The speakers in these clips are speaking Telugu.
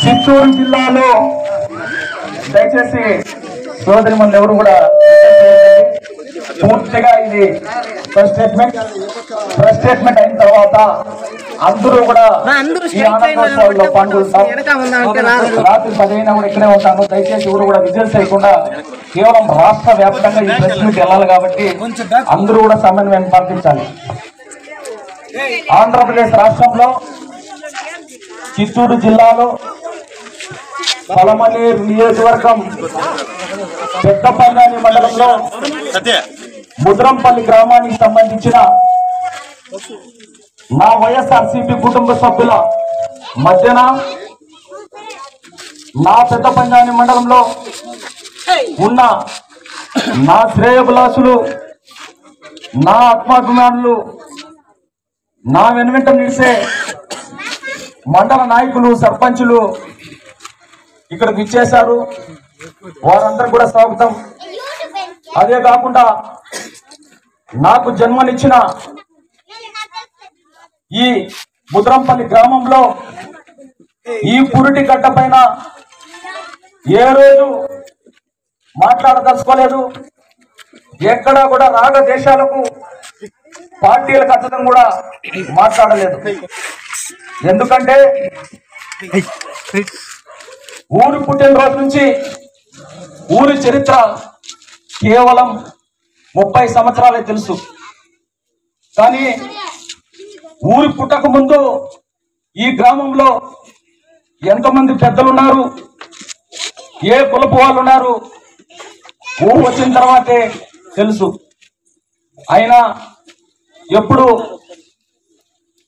చిత్తూరు జిల్లాలో దయచేసి సోదరి మన ఎవరు కూడా పూర్తిగా ఇది ప్రెస్ స్టేట్మెంట్ అయిన తర్వాత అందరూ కూడా ఈ ఆనందోత్సవాల్లో పాల్గొంటాం. రాత్రి 10 అయినా కూడా ఇక్కడే ఉంటాను. దయచేసి ఎవరు కూడా విజయం చేయకుండా కేవలం రాష్ట్ర వ్యాప్తంగా ఈ ప్రెస్ మీట్ వెళ్ళాలి కాబట్టి అందరూ కూడా సమన్వయం పాటించాలి. ఆంధ్రప్రదేశ్ రాష్ట్రంలో చిత్తూరు జిల్లాలో పలమనేరు నియోజకవర్గం పెద్దపల్లి మండలంలో ముద్రంపల్లి గ్రామానికి సంబంధించిన నా వైఎస్ఆర్సీపీ కుటుంబ సభ్యుల మధ్యన నా పెద్దపల్లి మండలంలో ఉన్న నా శ్రేయోభిలాషులు, నా ఆత్మాభిమానులు, నా వెనువెంట నిలిచే మండల నాయకులు, సర్పంచులు ఇక్కడికి ఇచ్చేశారు. వారందరూ కూడా స్వాగతం. అదే కాకుండా నాకు జన్మనిచ్చిన ఈ ముద్రంపల్లి గ్రామంలో ఈ పురిటి గడ్డ పైన ఏ రోజు మాట్లాడదలుచుకోలేదు. ఎక్కడా కూడా రాగ దేశాలకు పార్టీలకు అతడం కూడా మాట్లాడలేదు. ఎందుకంటే ఊరి పుట్టినరోజు నుంచి ఊరి చరిత్ర కేవలం 30 సంవత్సరాలే తెలుసు. కానీ ఊరి పుట్టక ముందు ఈ గ్రామంలో ఎంతమంది పెద్దలున్నారు, ఏ కులపు వాళ్ళు ఉన్నారు ఊరు వచ్చిన తర్వాతే తెలుసు. అయినా ఎప్పుడు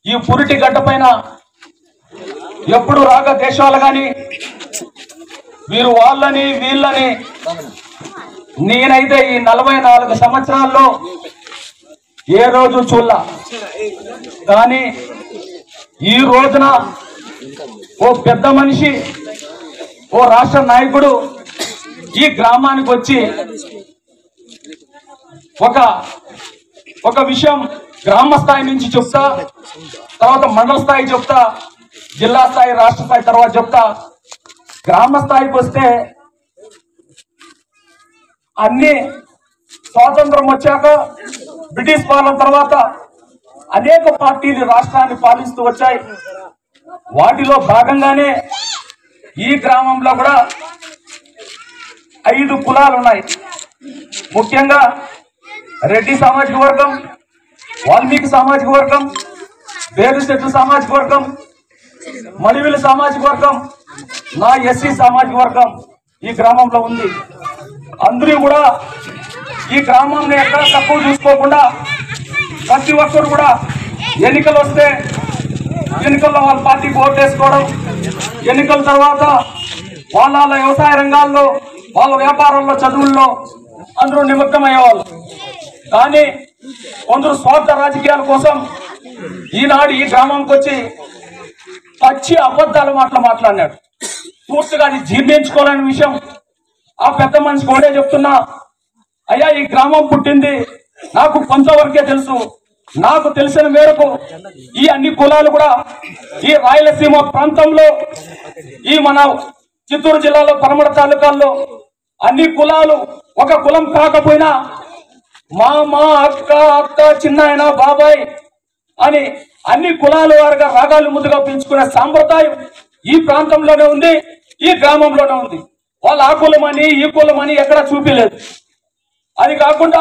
ఈ పురిటి గడ్డ పైన ఎప్పుడు రాగ దేశాలు గాని వీరు వాళ్ళని వీళ్ళని నేనైతే ఈ 44 సంవత్సరాల్లో ఏ రోజు చూడలా. కానీ ఈ రోజున ఓ పెద్ద మనిషి, ఓ రాష్ట్ర నాయకుడు ఈ గ్రామానికి వచ్చి ఒక విషయం గ్రామ స్థాయి నుంచి చెప్తా, తర్వాత మండల స్థాయి చెప్తా, జిల్లా స్థాయి, రాష్ట్ర స్థాయి తర్వాత చెప్తా. గ్రామ స్థాయికి వస్తే అన్ని స్వాతంత్రం వచ్చాక బ్రిటిష్ పాలన తర్వాత అనేక పార్టీలు రాష్ట్రాన్ని పాలిస్తూ వచ్చాయి. వాటిలో భాగంగానే ఈ గ్రామంలో కూడా 5 కులాలు ఉన్నాయి. ముఖ్యంగా రెడ్డి సామాజిక వర్గం, వాల్మీకి సామాజిక వర్గం, వేరుశెట్టు సామాజిక వర్గం, మడివిలి సామాజిక వర్గం, నా ఎస్సీ సామాజిక వర్గం ఈ గ్రామంలో ఉంది. అందరూ కూడా ఈ గ్రామాన్ని ఎక్కడ తక్కువ చూసుకోకుండా ప్రతి ఒక్కరు కూడా ఎన్నికలు వస్తే ఎన్నికల్లో వాళ్ళ పార్టీకి ఓటు వేసుకోవడం, ఎన్నికల తర్వాత వాళ్ళ వ్యవసాయ రంగాల్లో, వాళ్ళ వ్యాపారంలో, చదువుల్లో అందరూ నిమగ్నమయ్యేవాళ్ళు. కానీ కొందరు స్వార్థ రాజకీయాల కోసం ఈనాడు ఈ గ్రామంకి వచ్చి పచ్చి అబద్ధాలు మాట్లాడినాడు. పూర్తిగా అది జీర్ణించుకోలేని విషయం. ఆ పెద్ద మనిషికి ఒకటే చెప్తున్నా, అయ్యా ఈ గ్రామం పుట్టింది నాకు కొంతవరకే తెలుసు. నాకు తెలిసిన మేరకు ఈ అన్ని కులాలు కూడా ఈ రాయలసీమ ప్రాంతంలో, ఈ మన చిత్తూరు జిల్లాలో పరమడ తాలూకాల్లో అన్ని కులాలు ఒక కులం కాకపోయినా మామ, అక్క, చిన్నాయన, బాబాయ్ అని అన్ని కులాల వారుగా రాగాలు ముందుగా పెంచుకునే సాంప్రదాయం ఈ ప్రాంతంలోనే ఉంది, ఈ గ్రామంలోనే ఉంది. వాళ్ళు ఆ కులమని ఈ కులమని ఎక్కడా చూపించలేదు. అది కాకుండా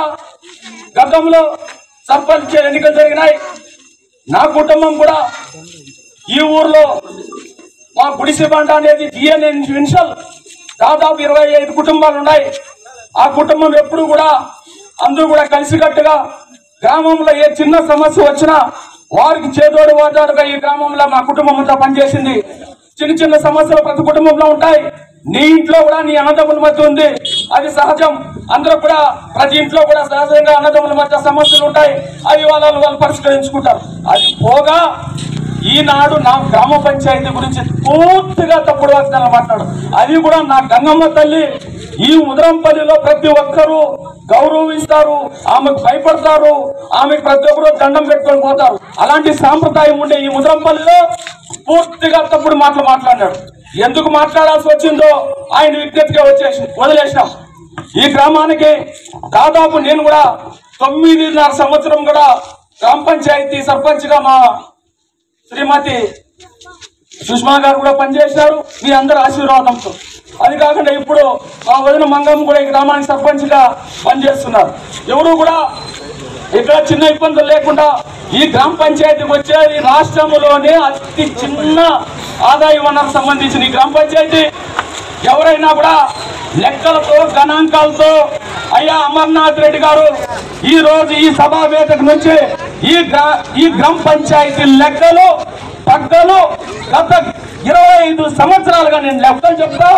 గతంలో సర్పంచ్ ఎన్నికలు జరిగినాయి. నా కుటుంబం కూడా ఈ ఊర్లో మా గుడిసిబండ అనేది జిఎన్ విన్షల్ దాదాపు 25 కుటుంబాలు ఉన్నాయి. ఆ కుటుంబం ఎప్పుడు కూడా అందరూ కూడా కలిసికట్టుగా గ్రామంలో ఏ చిన్న సమస్య వచ్చినా వారికి చేదోడు వాటాడుగా ఈ గ్రామంలో మా కుటుంబం అంతా పనిచేసింది. చిన్న సమస్యలు ప్రతి కుటుంబంలో ఉంటాయి. నీ ఇంట్లో కూడా నీ అన్నదమ్ముల మధ్య ఉంది, అది సహజం. అందరూ కూడా ప్రతి ఇంట్లో కూడా సహజంగా అన్నదమ్ముల మధ్య సమస్యలు ఉంటాయి. అది వాళ్ళు పరిష్కరించుకుంటారు. అది పోగా ఈనాడు నా గ్రామ పంచాయతీ గురించి పూర్తిగా తప్పుడు వాగ్దానాలు మాట్లాడు. అది కూడా నా గంగమ్మ తల్లి ఈ ముద్రంపల్లిలో ప్రతి ఒక్కరూ గౌరవిస్తారు, ఆమెకు భయపడతారు, ఆమెకు ప్రతి ఒక్కరు దండం పెట్టుకొని పోతారు. అలాంటి సాంప్రదాయం ఉండే ఈ ముద్రంపల్లిలో పూర్తిగా తప్పుడు మాట్లాడినాడు. ఎందుకు మాట్లాడాల్సి వచ్చిందో ఆయన విజ్ఞప్తిగా వదిలేసినాం. ఈ గ్రామానికి దాదాపు నేను కూడా 9.5 సంవత్సరం కూడా గ్రామ పంచాయతీ సర్పంచ్గా మా శ్రీమతి సుష్మా గారు కూడా పనిచేసినారు మీ అందరి ఆశీర్వాదంతో. అది కాకుండా ఇప్పుడు మా వదిన మంగమ్మ కూడా ఈ గ్రామానికి సర్పంచ్గా పనిచేస్తున్నారు. ఎవరు కూడా ఇక్కడ చిన్న ఇబ్బందులు లేకుండా ఈ గ్రామ పంచాయతీకి వచ్చే ఈ రాష్ట్రంలోనే అతి చిన్న ఆదాయ వనరుకు సంబంధించిన ఈ గ్రామ పంచాయతీ. ఎవరైనా కూడా లెక్కలతో గణాంకాలతో అయ్యా అమర్నాథ్ రెడ్డి గారు ఈ రోజు ఈ సభా వేదిక నుంచి ఈ గ్రామ పంచాయతీ లెక్కలు పక్కలు గత 25 సంవత్సరాలుగా నేను లెక్కలు చెప్తా.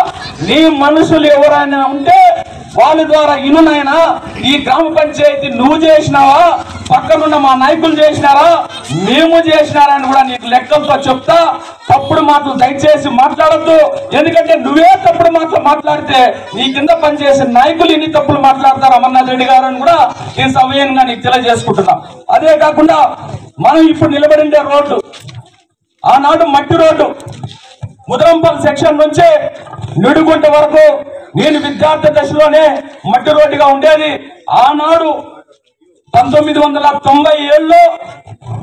నీ మనుషులు ఎవరైనా ఉంటే వాళ్ళ ద్వారా ఇనునైనా ఈ గ్రామ పంచాయతీ నువ్వు చేసినావా, పక్కనున్న మా నాయకులు చేసినారా, మేము చేసినారా అని కూడా నీకు లెక్కలతో చెప్తా. తప్పుడు మాటలు దయచేసి మాట్లాడద్దు. ఎందుకంటే నువ్వే తప్పుడు మాటలు మాట్లాడితే నీ కింద పనిచేసే నాయకులు ఇన్ని తప్పులు మాట్లాడతారు అమర్నాథ్ రెడ్డి గారు అని కూడా నేను సవ్యంగా నీకు తెలియజేసుకుంటున్నా. అదే కాకుండా మనం ఇప్పుడు నిలబడిండే రోడ్డు ఆనాడు మట్టి రోడ్డు ముదరంపల్లి సెక్షన్ నుంచి నిడుగుంట వరకు నేను విద్యార్థి దశలోనే మట్టి రోడ్డుగా ఉండేది. ఆనాడు 1997లో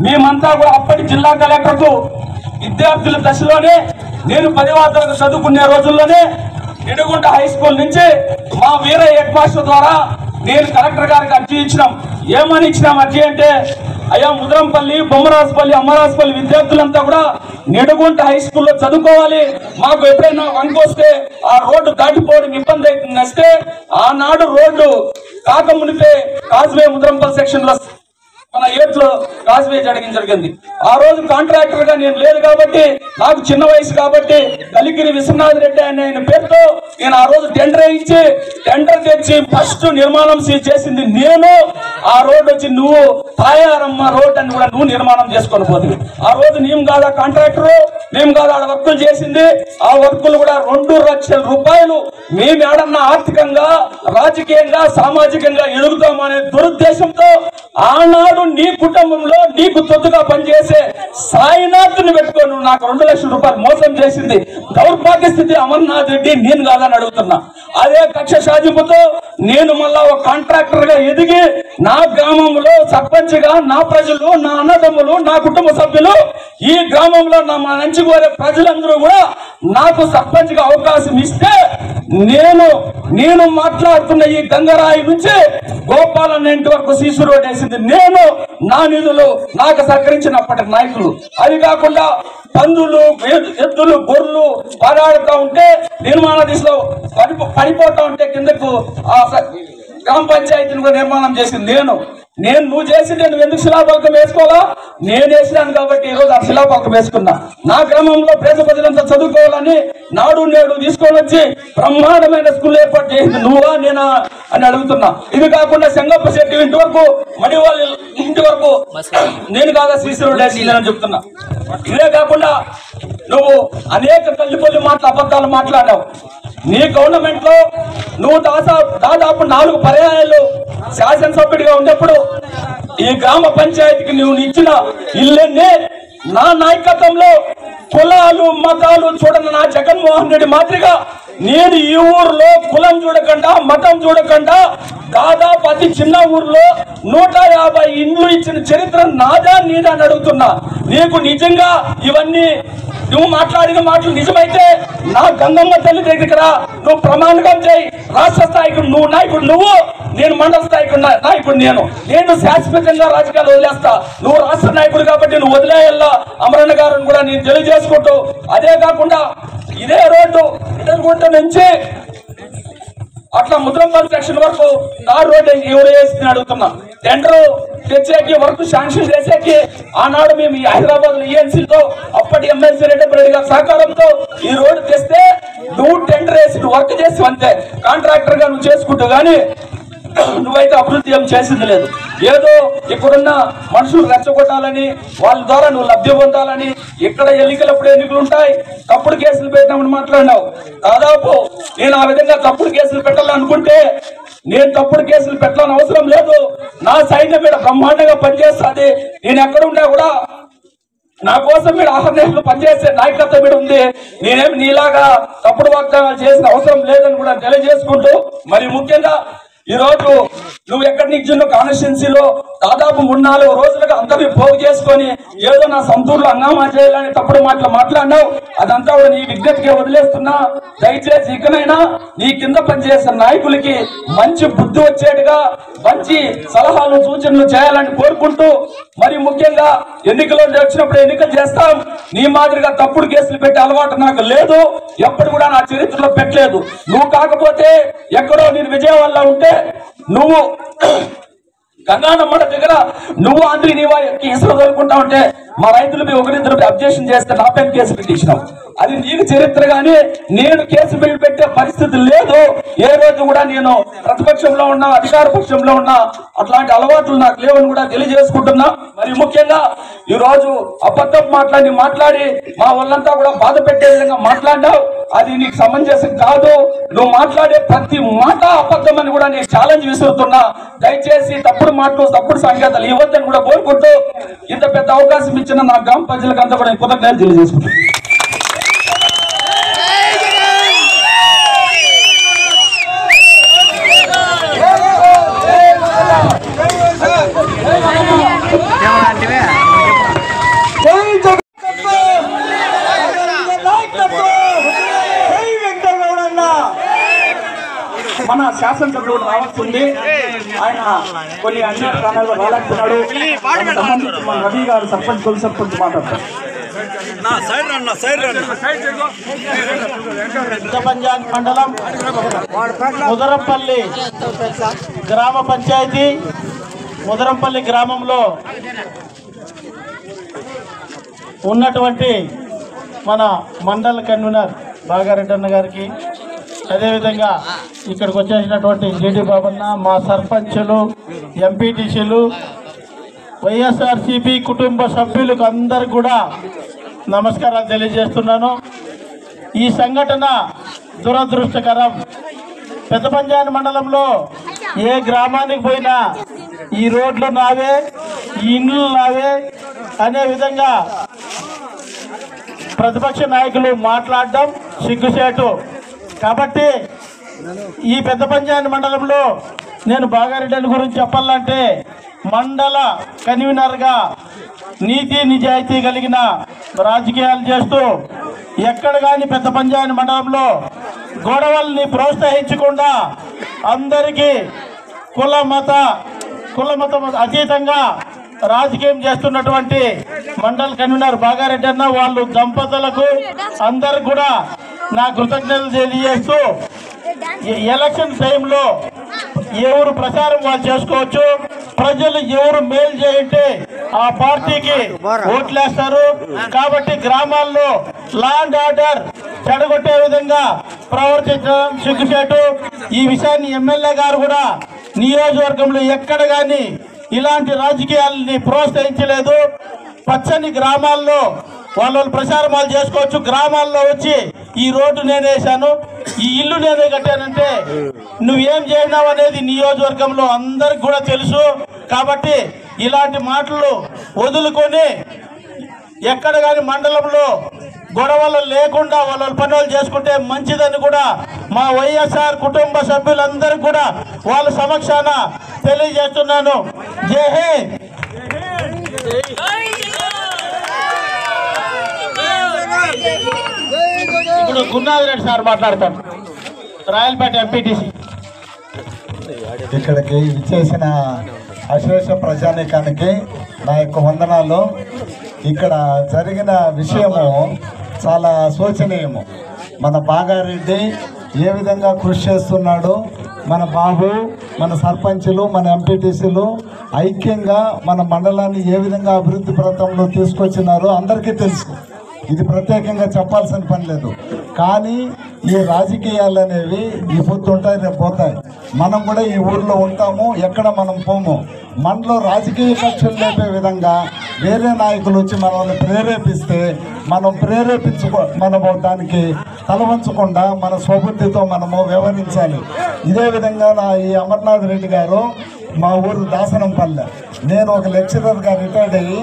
మేమంతా కూడా అప్పటి జిల్లా కలెక్టర్కు విద్యార్థుల దశలోనే నేను 10వ తరగతి చదువుకునే రోజుల్లోనే నిడుగుంట హై స్కూల్ నుంచి మా వీర హెడ్ మాస్టర్ ద్వారా నేను కలెక్టర్ గారికి అర్జీ ఇచ్చినాం. ఏమని ఇచ్చినాం అర్జీ అంటే, అయ్యా ముదరంపల్లి, బొమ్మరాజుపల్లి, అమ్మరాజుపల్లి విద్యార్థులంతా కూడా నిడుగుంట హై స్కూల్లో చదువుకోవాలి. మాకు ఎప్పుడైనా వంకొస్తే ఆ రోడ్డు దాటిపోవడం ఇబ్బంది అవుతుంది వస్తే ఆనాడు రోడ్డు కాక మునిపే కాజ్వే ముదరంపల్లి సెక్షన్ లో మన ఏట్లో కాజ్వే జరిగింది. ఆ రోజు కాంట్రాక్టర్ గా నేను లేదు కాబట్టి, నాకు చిన్న వయసు కాబట్టి కలిగిరి విశ్వనాథ్ రెడ్డి అనే ఆయన పేరుతో నేను ఆ రోజు టెండర్ తెచ్చి ఫస్ట్ నిర్మాణం చేసింది నేను. ఆ రోడ్డు వచ్చి నువ్వు తాయారమ్మ రోడ్ అని కూడా నువ్వు నిర్మాణం చేసుకొని పోతుంది. ఆ రోజు మేము కాదా కాంట్రాక్టర్, మేము కాదా ఆడ వర్కులు చేసింది. ఆ వర్కులు కూడా 2 లక్షల రూపాయలు మేము ఏడన్నా ఆర్థికంగా, రాజకీయంగా, సామాజికంగా ఎదుగుతామనే దురుద్దేశంతో ఆనాడు నీ కుటుంబంలో నీకు తొత్తుగా పనిచేసే సాయినాథ్ని పెట్టుకొని నాకు 2 లక్షల రూపాయలు మోసం చేసింది దౌర్భాగ్య స్థితి అమర్నాథ్ రెడ్డి నేను కాదని అడుగుతున్నా. అదే కక్ష సాధింపుతో నేను మళ్ళా ఒక కాంట్రాక్టర్ గా ఎదిగి నా గ్రామంలో సర్పంచ్గా నా ప్రజలు, నా అన్నదమ్ములు, నా కుటుంబ సభ్యులు, ఈ గ్రామంలో నా మంచి కోరే ప్రజలందరూ కూడా నాకు సర్పంచ్ గా అవకాశం ఇస్తే నేను మాట్లాడుతున్న ఈ గంగరాయి నుంచి గోపాలన్న ఇంటి వరకు సీసీ రోడ్ వేసింది నేను, నా నిధులు, నాకు సహకరించినప్పటి నాయకులు. అది కాకుండా పందులు, ఎద్దులు, గొర్రెలు పారాడుతూ ఉంటే నిర్మాణ దిశలో పడిపోతా ఉంటే కిందకు ఆ గ్రామ పంచాయతీని కూడా నిర్మాణం చేసింది నువ్వు చేసింది నువ్వు ఎందుకు శిలాపలకం వేసుకోవాలా? నేను వేసినాను కాబట్టి ఈరోజు ఆ శిలాపలకం వేసుకున్నా. నా గ్రామంలో పేద ప్రజలంతా చదువుకోవాలని నాడు నేడు తీసుకొని వచ్చి బ్రహ్మాండమైన స్కూల్ ఏర్పాటు చేసింది నువ్వా నేనా అని అడుగుతున్నా. ఇది కాకుండా సంగప్ప శెట్టి ఇంటి వరకు, మడివాళ్ళ ఇంటి వరకు నేను కాదా సీసీ రోడ్ వేసిందని చెప్తున్నా. ఇదే కాకుండా నువ్వు అనేక తల్లిపల్లి అబద్ధాలు మాట్లాడావు. నీ గవర్నమెంట్ లో నువ్వు దాదాపు 4 పర్యాయాలు శాసనసభ్యుడిగా ఉన్నప్పుడు ఈ గ్రామ పంచాయతీకి నువ్వు ఇచ్చిన ఇల్లన్నీ నా నాయకత్వంలో కులాలు మతాలు చూడని నా జగన్మోహన్ రెడ్డి మాదిరిగా నేను ఈ ఊర్లో కులం చూడకుండా, మతం చూడకుండా దాదాపు అతి చిన్న ఊర్లో 150 ఇండ్లు ఇచ్చిన చరిత్ర నాదా నీదా అని అడుగుతున్నా. నీకు నిజంగా ఇవన్నీ నువ్వు మాట్లాడిన మాటలు నిజమైతే నా గంగమ్మ తల్లి దగ్గరికి రా, నువ్వు ప్రమాణకం చేయి. రాష్ట్ర స్థాయికి నువ్వు నాయకుడు, నువ్వు నేను మండల స్థాయికి నాయకుడు. నేను శాశ్వతంగా రాజకీయాలు వదిలేస్తా. నువ్వు రాష్ట్ర నాయకుడు కాబట్టి నువ్వు వదిలేయల్లా అమరన్న గారిని కూడా నేను తెలియజేసుకుంటూ, అదే కాకుండా ఇదే రోడ్డు ఇటర్గుంట నుంచి అట్లా ముద్రంపల్లి సెక్షన్ వరకు తార్ రోడ్డు ఎవరు వేసి అడుగుతున్నా. టెండర్ తెచ్చేకి, వర్క్ శాంక్షన్ చేసేకి ఆనాడు మేము హైదరాబాద్ ఈఎన్సీతో అప్పటి ఎమ్మెల్సీ రెడ్డి గారి సహకారంతో ఈ రోడ్డు తెస్తే నువ్వు టెండర్ వేసి నువ్వు వర్క్ చేసి అంతే కాంట్రాక్టర్ గా నువ్వు చేసుకుంటూ గానీ నువ్వైతే అభివృద్ధి ఏం చేసింది లేదు. ఏదో ఇక్కడున్న మనుషులు రెచ్చగొట్టాలని, వాళ్ళ ద్వారా నువ్వు లబ్ధి పొందాలని, ఇక్కడ ఎన్నికలప్పుడు ఎన్నికలు ఉంటాయి, తప్పుడు కేసులు పెట్టామని మాట్లాడినావు. దాదాపు నేను ఆ విధంగా తప్పుడు కేసులు పెట్టాలనుకుంటే నేను తప్పుడు కేసులు పెట్టాలని అవసరం లేదు. నా సైన్యం మీద బ్రహ్మాండంగా పనిచేస్తుంది. నేను ఎక్కడ ఉన్నా కూడా నా కోసం మీరు ఆహర్నేషన్లు పనిచేసే నాయకత్వం మీద ఉంది. నేనేమి నీలాగా తప్పుడు వాగ్దానాలు చేసిన అవసరం లేదని కూడా తెలియజేసుకుంటూ, మరి ముఖ్యంగా ఈ రోజు నువ్వు ఎక్కడి నుంచి కాన్స్టిట్యున్సీలో దాదాపు 3-4 రోజులుగా అందరినీ పోగు చేసుకొని ఏదో నా సొంతూరులో హంగామా చేయాలని తప్పుడు మాట్లాడినావు. అదంతా కూడా నీ విజ్ఞతకే వదిలేస్తున్నా. దయచేసి ఇకనైనా నీ కింద పనిచేసే నాయకులకి మంచి బుద్ధి వచ్చేట్టుగా మంచి సలహాలు సూచనలు చేయాలని కోరుకుంటూ, మరి ముఖ్యంగా ఎన్నికలు వచ్చినప్పుడు ఎన్నికలు చేస్తాం. నీ మాదిరిగా తప్పుడు కేసులు పెట్టే అలవాటు నాకు లేదు, ఎప్పుడు కూడా నా చరిత్రలో పెట్టలేదు. నువ్వు కాకపోతే ఎక్కడో నేను విజయవాడలో ఉంటే నువ్వు గంగానమ్మడ దగ్గర నువ్వు ఆంధ్రీ నీవా ఇసులు తోలుకుంటా ఉంటే మా రైతులపై ఒకరిద్దరు అబ్జెక్షన్ చేస్తే నా పైన కేసు పెట్టించినావు. అది నీకు చరిత్ర గానీ నేను కేసు పెట్టే పరిస్థితి లేదు. ఏ రోజు కూడా నేను ప్రతిపక్షంలో ఉన్నా అధికార పక్షంలో ఉన్నా అట్లాంటి అలవాట్లు నాకు లేవని కూడా తెలియజేసుకుంటున్నా. మరి ముఖ్యంగా ఈ రోజు అబద్ధం మాట్లాడి మా వాళ్ళంతా కూడా బాధ పెట్టే విధంగా మాట్లాడినావు. అది నీకు సమంజసం కాదు. నువ్వు మాట్లాడే ప్రతి మాట అబద్ధం అని కూడా నేను ఛాలెంజ్ విసురుతున్నా. దయచేసి తప్పుడు మాటలు తప్పుడు సంకేతాలు ఇవ్వద్దని కూడా కోరుకుంటూ, ఇంత పెద్ద అవకాశం ఇచ్చిన నా గ్రామ ప్రజలకు అంతా కూడా కృతజ్ఞతలు తెలియజేసుకుంటున్నాను. మన శాసనసభ్యుడు రావాల్సింది, ఆయన కొన్ని అన్య స్థానాల్లో రాలేస్తున్నాడు. సంబంధించి మన రవి గారు సర్పంచ్ కొలి సర్పంచ్ మాట్లాడతారు. పంచాయత్ మండలం ముదరంపల్లి గ్రామ పంచాయతీ ముదరంపల్లి గ్రామంలో ఉన్నటువంటి మన మండల కన్వీనర్ బాగారెడ్డి అన్న గారికి, అదేవిధంగా ఇక్కడికి వచ్చేసినటువంటి జీడి బాబన్న, మా సర్పంచులు, ఎంపీటీసీలు, వైఎస్ఆర్సీపీ కుటుంబ సభ్యులకు అందరికి కూడా నమస్కారాలు తెలియజేస్తున్నాను. ఈ సంఘటన దురదృష్టకరం. పెద్దపంచాయతీ మండలంలో ఏ గ్రామానికి పోయినా ఈ రోడ్లు నావే, ఈ ఇండ్లు నావే అనే విధంగా ప్రతిపక్ష నాయకులు మాట్లాడడం సిగ్గుచేటు. కాబట్టి ఈ పెద్దపంచాయతీ మండలంలో నేను బాగారెడ్డి గురించి చెప్పాలంటే మండల కన్వీనర్గా నీతి నిజాయితీ కలిగిన రాజకీయాలు చేస్తూ ఎక్కడ కానీ పెద్దపంచాయతీ మండలంలో గొడవల్ని ప్రోత్సహించకుండా అందరికీ కుల మతం అతీతంగా రాజకీయం చేస్తున్నటువంటి మండల కన్వీనర్ బాగారెడ్డి అన్న, వాళ్ళు దంపతులకు అందరికి కూడా నా కృతజ్ఞతలు తెలియజేస్తూ, ఎలక్షన్ టైంలో ఎవరు ప్రచారం వాళ్ళు చేసుకోవచ్చు, ప్రజలు ఎవరు మేలు చేయంటే ఆ పార్టీకి ఓట్లేస్తారు. కాబట్టి గ్రామాల్లో లా అండ్ ఆర్డర్ చెడగొట్టే విధంగా ప్రవర్తించడం సిగ్గుచేటు. ఈ విషయాన్ని ఎమ్మెల్యే గారు కూడా నియోజకవర్గంలో ఎక్కడ కానీ ఇలాంటి రాజకీయాలని ప్రోత్సహించలేదు. పచ్చని గ్రామాల్లో వాళ్ళు ప్రచారం వాళ్ళు చేసుకోవచ్చు. గ్రామాల్లో వచ్చి ఈ రోడ్డు నేనే వేశాను, ఈ ఇల్లు నేనే కట్టానంటే నువ్వేం చేసినావు అనేది నియోజకవర్గంలో అందరికి కూడా తెలుసు. కాబట్టి ఇలాంటి మాటలు వదులుకొని ఎక్కడ కానీ మండలంలో గొడవలు లేకుండా వాళ్ళ పనులు చేసుకుంటే మంచిదని కూడా మా వైఎస్ఆర్ కుటుంబ సభ్యులందరికీ కూడా వాళ్ళ సమక్షాన తెలియజేస్తున్నాను. జై హింద్. ఇప్పుడు గున్నాదిరెడ్డి సార్ మాట్లాడతారు, రాయలపేట ఎంపీటీసీ. ఇక్కడికి ఇచ్చేసిన అశేష ప్రజానీకానికి నా యొక్క వందనాలు. ఇక్కడ జరిగిన విషయము చాలా శోచనీయము. మన బాగారెడ్డి ఏ విధంగా కృషి చేస్తున్నాడు, మన బాబు, మన సర్పంచులు, మన ఎంపీటీసీలు ఐక్యంగా మన మండలాన్ని ఏ విధంగా అభివృద్ధి పథంలో తీసుకొచ్చినారో అందరికీ తెలుసు. ఇది ప్రత్యేకంగా చెప్పాల్సిన పని లేదు. కానీ ఈ రాజకీయాలు అనేవి ఈ పొద్దు ఉంటాయి, రేపు పోతాయి. మనం కూడా ఈ ఊర్లో ఉంటాము, ఎక్కడ మనం పోము. మనలో రాజకీయ కక్షలు లేపే విధంగా వేరే నాయకులు వచ్చి మనల్ని ప్రేరేపిస్తే మనము దానికి తలవంచకుండా మన స్వబుద్ధితో మనము వ్యవహరించాలి. ఇదే విధంగా ఈ అమర్నాథ్ రెడ్డి గారు మా ఊరు దాసనంపల్లె. నేను ఒక లెక్చరర్గా రిటైర్డ్ అయ్యి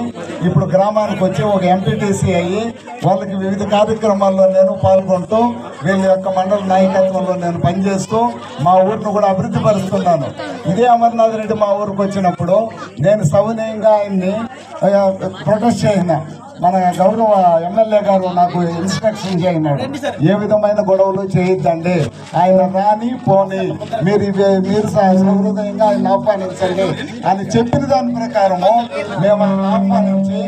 ఇప్పుడు గ్రామానికి వచ్చి ఒక ఎంపీటీసీ అయ్యి వాళ్ళకి వివిధ కార్యక్రమాల్లో నేను పాల్గొంటూ వీళ్ళ యొక్క మండల నాయకత్వంలో నేను పనిచేస్తూ మా ఊరిని కూడా అభివృద్ధి పరుస్తున్నాను. ఇదే అమర్నాథ్ రెడ్డి మా ఊరికి వచ్చినప్పుడు నేను సవినయంగా ఆయన్ని ప్రొటెస్ట్ చేసిన. మన గౌరవ ఎమ్మెల్యే గారు నాకు ఇన్స్ట్రక్షన్ చేయన్నాడు, ఏ విధమైన గొడవలు చేయొద్దండి, ఆయన రాని పోని మీరు సహృదయంగా ఆయన ఆహ్వానించండి అని చెప్పిన దాని ప్రకారము మేము ఆయన ఆహ్వానించి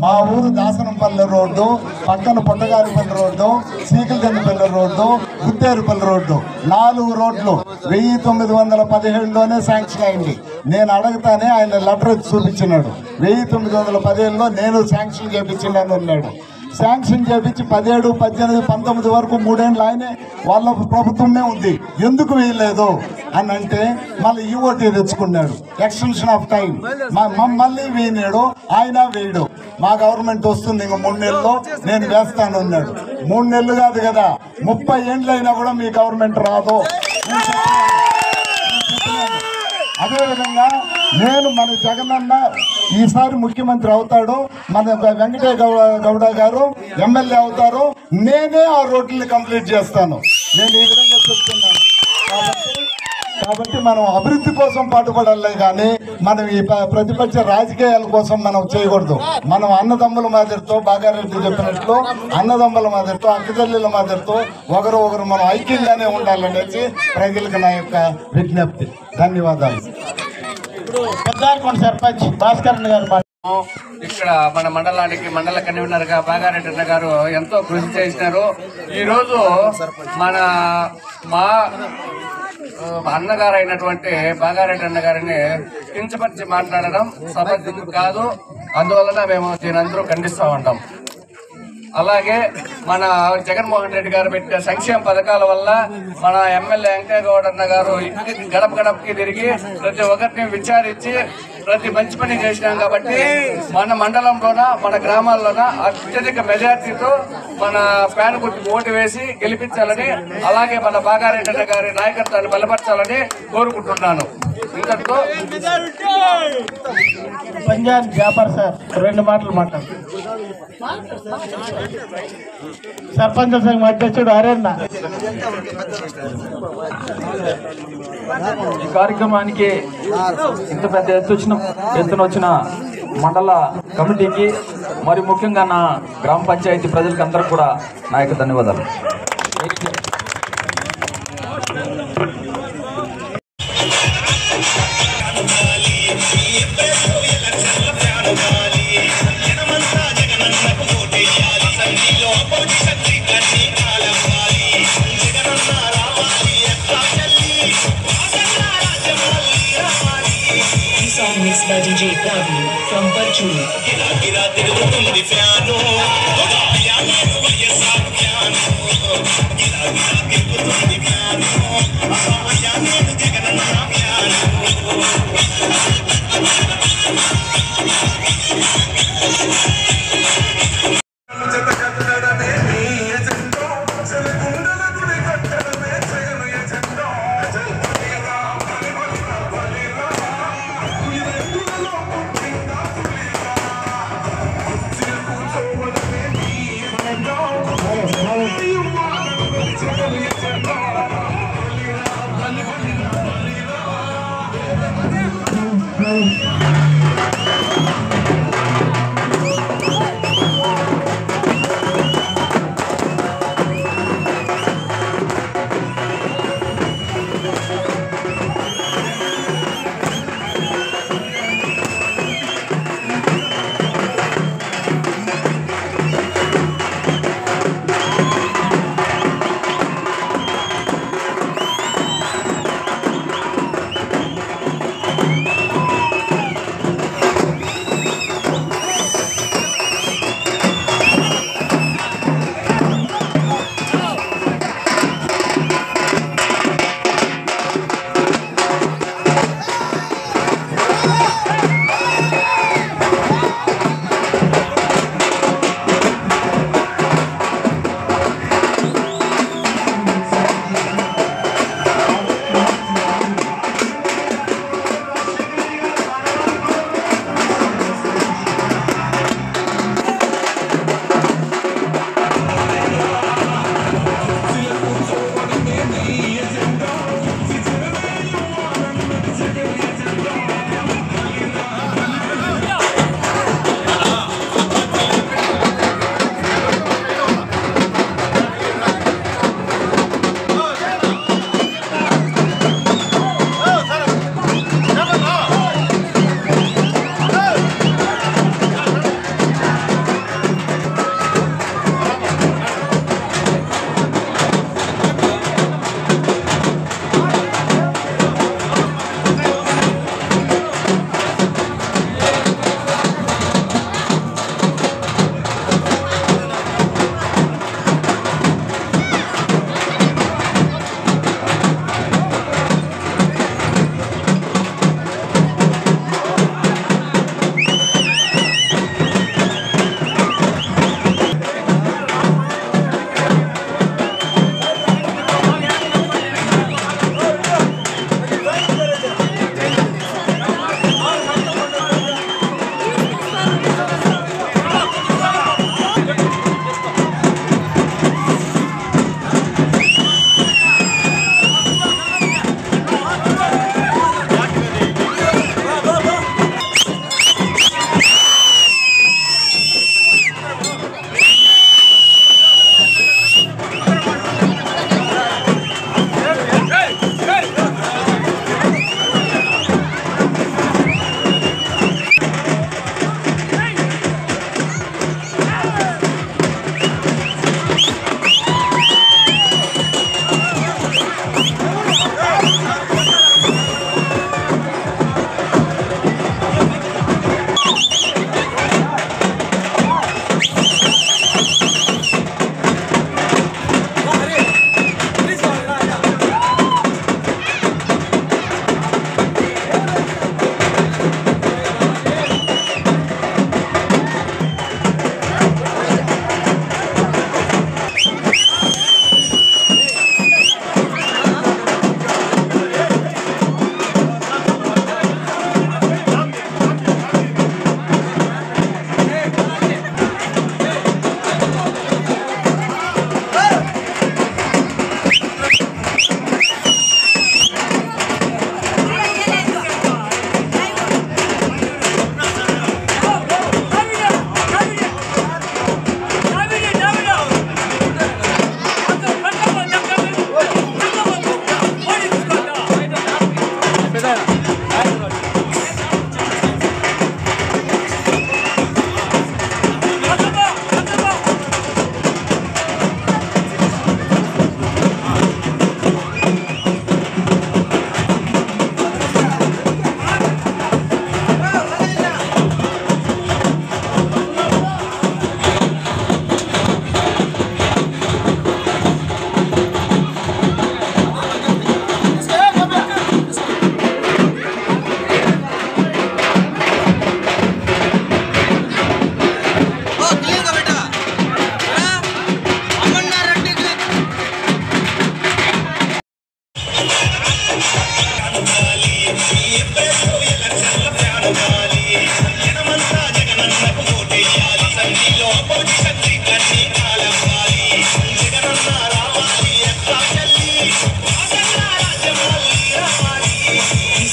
మా ఊరు దాసనంపల్లి రోడ్డు పక్కన పొట్టగారిపల్లి రోడ్డు, సీకలదండపల్లి రోడ్డు, గుత్తేరుపల్లి రోడ్డు 4 రోడ్లు 1917లోనే శాంక్షన్ అయింది. నేను అడగతానే ఆయన లెటర్ చూపించినాడు. 1917లో నేను శాంక్షన్ చేయించినాను అన్నాడు. శాంక్షన్ చేయించి 17, 18, 19 వరకు 3 ఏళ్ళు ఆయనే వాళ్ళ ప్రభుత్వమే ఉంది, ఎందుకు వేయలేదు అని అంటే మళ్ళీ ఈఓటీ తెచ్చుకున్నాడు, ఎక్స్టెన్షన్ ఆఫ్ టైం. మళ్ళీ వేయనాడు, ఆయన వేయడు. మా గవర్నమెంట్ వస్తుంది ఇంక 3 నెలల్లో నేను వేస్తాను అన్నాడు. 3 నెలలు కాదు కదా, 30 ఏళ్ళు అయినా కూడా మీ గవర్నమెంట్ రాదు. అదేవిధంగా నేను మన జగనన్న ఈసారి ముఖ్యమంత్రి అవుతాడు, మన వెంకటయ్య గౌడ గారు ఎమ్మెల్యే అవుతారు, నేనే ఆ రోడ్లని కంప్లీట్ చేస్తాను. నేను ఈ విధంగా చెప్తున్నాను. కాబట్టి మనం అభివృద్ధి కోసం పాటుపడాలి కానీ మనం ఈ ప్రతిపక్ష రాజకీయాల కోసం మనం చేయకూడదు. మనం అన్నదమ్ముల మాదిరితో బాగారెడ్డి చెప్పినట్లు అన్నదమ్ముల మాదిరితో అక్కచెల్లెల మాదిరితో ఒకరు మనం ఐక్యంగానే ఉండాలనేసి ప్రజలకు నా యొక్క విజ్ఞప్తి. ధన్యవాదాలు. ఇప్పుడు సర్పంచ్ భాస్కర్ గారు ఇక్కడ మన మండలానికి మండల కన్వీనర్ గా బాగారెడ్డి అన్న గారు ఎంతో కృషి చేసినారు. ఈరోజు మా అన్నగారు అయినటువంటి బాగారెడ్డి అన్న గారిని కించపరిచి మాట్లాడడం సభ్యులు కాదు. అందువలన మేము దీని అందరూ ఖండిస్తూ ఉంటాం. అలాగే మన జగన్మోహన్ రెడ్డి గారు పెట్టిన సంక్షేమ పథకాల వల్ల మన ఎమ్మెల్యే వెంకయ్య గౌడ అన్న గారు గడప గడపకి తిరిగి ప్రతి ఒక్కరిని విచారించి ప్రతి మంచి పని చేసినాం. కాబట్టి మన మండలంలోన మన గ్రామాల్లోన అత్యధిక మెజార్టీతో మన ఫ్యాన్ గుర్తుకు ఓటు వేసి గెలిపించాలని, అలాగే మన బాగారెడ్డి అన్న గారి నాయకత్వాన్ని బలపరచాలని కోరుకుంటున్నాను. ఇంతటితో పంజాబ్ జాఫర్ సార్ 2 మాటలు మాట్లాడు. సర్పంచ్ సంఘం అధ్యక్షుడు అరేన్న. ఈ కార్యక్రమానికి ఇంత పెద్ద ఎత్తున వచ్చిన మండల కమిటీకి మరి ముఖ్యంగా నా గ్రామ పంచాయతీ ప్రజలకు అందరికి కూడా నా యొక్క ధన్యవాదాలు. Mixed by DJ Pravi from Parchuli.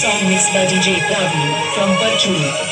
Song mixed by DJ Praveen from Parchuru.